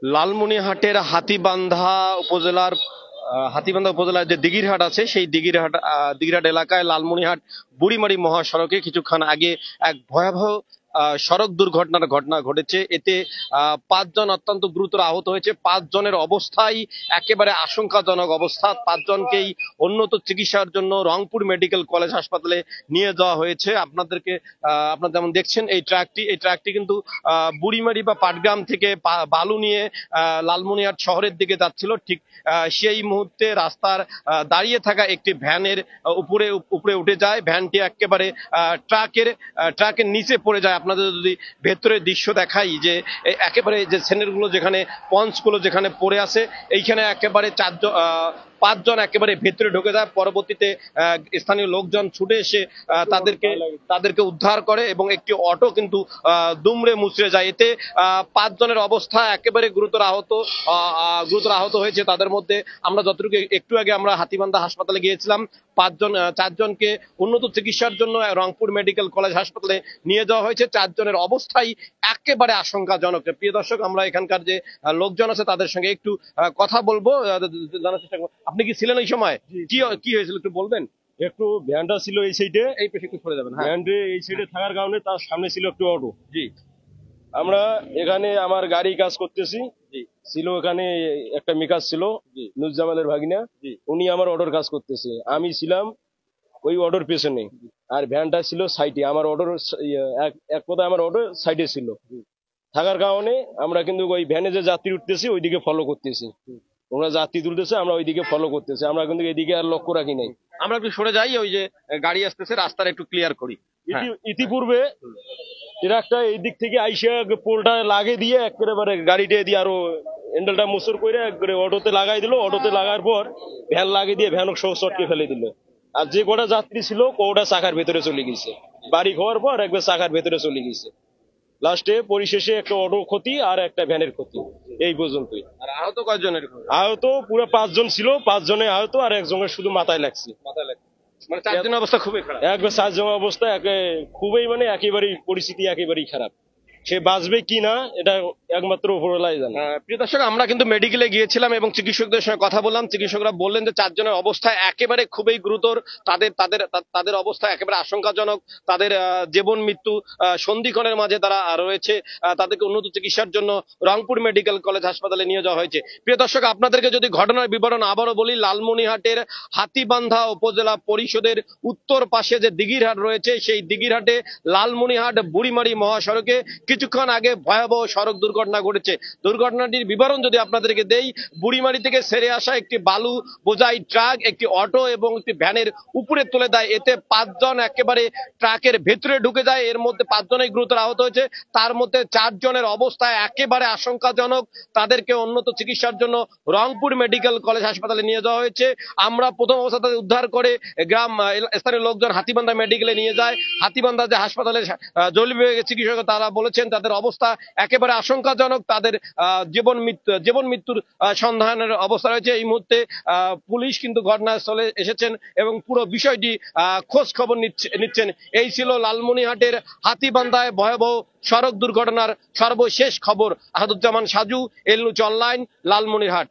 লালমনিরহাটের হাতিবান্ধা উপজেলার যে দিঘিরহাট আছে, সেই দিঘিরহাট এলাকায় লালমনিরহাট বুড়িমারি মহাসড়কে কিছুক্ষণ আগে এক ভয়াবহ সড়ক দুর্ঘটনার ঘটনা ঘটেছে। এতে 5 জন অত্যন্ত গুরুতর আহত হয়েছে। 5 জনের অবস্থাই একেবারে আশঙ্কাজনক অবস্থা। 5 জনকেই উন্নত চিকিৎসার জন্য রংপুর মেডিকেল কলেজ হাসপাতালে নিয়ে যাওয়া হয়েছে। আপনারা যেমন দেখছেন এই ট্রাকটি কিন্তু বুড়িমারি বা পাটগ্রাম থেকে বালু নিয়ে লালমনিরহাট শহরের দিকে যাচ্ছিল। ঠিক সেই মুহূর্তে রাস্তার দাঁড়িয়ে থাকা একটি ভ্যানের উপরে উঠে যায়। ভ্যানটি একেবারে ট্রাকের নিচে পড়ে যায়। আপনাদের যদি ভেতরের দৃশ্য দেখাই, যে একেবারে যে সেনেরগুলো যেখানে পঞ্চগুলো যেখানে পড়ে আছে, এইখানে একেবারে 5 জন একেবারে ভেতরে ঢুকে যায়। পরবর্তীতে স্থানীয় লোকজন ছুটে এসে তাদেরকে উদ্ধার করে এবং একটি অটো কিন্তু দুমড়ে মুচড়ে যায়। এতে 5 জনের অবস্থা একেবারে গুরুতর আহত হয়েছে। তাদের মধ্যে আমরা যতটুকু একটু আগে আমরা হাতীবান্ধা হাসপাতালে গিয়েছিলাম, 4জনকে উন্নত চিকিৎসার জন্য রংপুর মেডিকেল কলেজ হাসপাতালে নিয়ে যাওয়া হয়েছে। 4জনের অবস্থাই একেবারে আশঙ্কাজনক। প্রিয় দর্শক, আমরা এখানকার যে লোকজন আছে তাদের সঙ্গে একটু কথা বলবো, জানার চেষ্টা করবো। আপনি কি ছিলেন এই সময়? কি হয়েছিল একটু বলবেন? একটু ভ্যানটা ছিল এই সাইডে, এই পেশে একটু সরে যাবেন। ভ্যানটা এই সাইডে থাকার কারণে তার সামনে ছিল একটু অটো। জি, আমরা এখানে আমার গাড়ি কাজ করতেছি, জি, ছিল এখানে একটা মেকার ছিল, জি, নুরজামালের ভাগিনা, জি, উনি আমার অর্ডার কাজ করতেছে, আমি ছিলাম ওই অর্ডার পেছনে, আর ভ্যানটা ছিল সাইডে। আমার অর্ডার এক কথায় আমার অর্ডার সাইডে ছিল থাকার কারণে আমরা কিন্তু ওই ভ্যানে যে যাত্রী উঠতেছি ওইদিকে ফলো করতেছি, ওরা যাত্রী তুলতেছে, আমরা ওইদিকে ফলো করতেছি, আমরা কিন্তু এদিকে আর লক্ষ্য রাখি নাই। আমরা একটু সরে যাই, ওই যে গাড়ি আসতেছে, রাস্তাটা একটু ক্লিয়ার করি। ইতিপূর্বে এরা একটা এই দিক থেকে আইসা পোলটা লাগে দিয়ে একেবারে গাড়িটা দিয়ে আরো হ্যান্ডেলটা মুসুর করে একবারে অটোতে লাগাই দিল। অটোতে লাগার পর ভ্যান লাগিয়ে দিয়ে ভ্যানক সহ চটকে ফেলে দিল। আর যে কটা যাত্রী ছিল ওটা চাকার ভেতরে চলে গেছে, বাড়ি খাওয়ার পর একবার চাকার ভেতরে চলে গেছে। লাস্টে পরিশেষে একটা অটো ক্ষতি আর একটা ভ্যানের ক্ষতি, এই পর্যন্তই। আর আহত কয়জনের? আহত পুরো 5 জন ছিল, 5 জনে আহত, আর একজনের শুধু মাথায় লাগছে। মানে 4জনের অবস্থা খুবই খারাপ। একবার 4 জনের অবস্থা খুবই মানে একেবারেই পরিস্থিতি একেবারেই খারাপ। সে বাঁচবে কি না এটা একমাত্র উপরওয়ালাই জানে। প্রিয় দর্শক, আমরা কিন্তু মেডিকেলে গিয়েছিলাম এবং চিকিৎসকদের সঙ্গে কথা বললাম। চিকিৎসকরা বললেন যে 4জনের অবস্থা একেবারে খুবই গুরুতর। তাদের অবস্থা একেবারে আশঙ্কাজনক। তাদের জীবন মৃত্যু সন্ধিক্ষণের মাঝে তারা রয়েছে। তাদেরকে উন্নত চিকিৎসার জন্য রংপুর মেডিকেল কলেজ হাসপাতালে নিয়ে যাওয়া হয়েছে। প্রিয় দর্শক, আপনাদেরকে যদি ঘটনার বিবরণ আবারও বলি, লালমনিরহাটের হাতীবান্ধা উপজেলা পরিষদের উত্তর পাশে যে দিঘিরহাট রয়েছে, সেই দিঘিরহাটে লালমনিরহাট বুড়িমারি মহাসড়কে কিছুক্ষণ আগে ভয়াবহ সড়ক দুর্ঘটনা ঘটেছে। দুর্ঘটনাটির বিবরণ যদি আপনাদেরকে দেই, বুড়িমারি থেকে ছেড়ে আসা একটি বালু বোঝাই ট্রাক একটি অটো এবং একটি ভ্যানের উপরে তুলে দেয়। এতে 5 জন একেবারে ট্রাকের ভেতরে ঢুকে যায়। এর মধ্যে 5 জনই গুরুতর আহত হয়েছে। তার মধ্যে 4জনের অবস্থা একেবারে আশঙ্কাজনক। তাদেরকে উন্নত চিকিৎসার জন্য রংপুর মেডিকেল কলেজ হাসপাতালে নিয়ে যাওয়া হয়েছে। আমরা প্রথম অবস্থা তাদের উদ্ধার করে স্থানীয় লোকজন হাতীবান্ধা মেডিকেলে নিয়ে যায়। হাতীবান্ধা যে হাসপাতালে জরুরি বিভাগের চিকিৎসক তারা বলেছেন তাদের অবস্থা একেবারে আশঙ্কাজনক। তাদের জীবন মৃত্যুর সন্ধানের অবস্থা রয়েছে। এই মুহূর্তে পুলিশ কিন্তু ঘটনাস্থলে এসেছেন এবং পুরো বিষয়টি খোঁজ খবর নিচ্ছেন। এই ছিল লালমনিরহাটের হাতীবান্ধায় ভয়াবহ সড়ক দুর্ঘটনার সর্বশেষ খবর। আসাদুজ্জামান সাজু, এল নিউজ অনলাইন, লালমনিরহাট।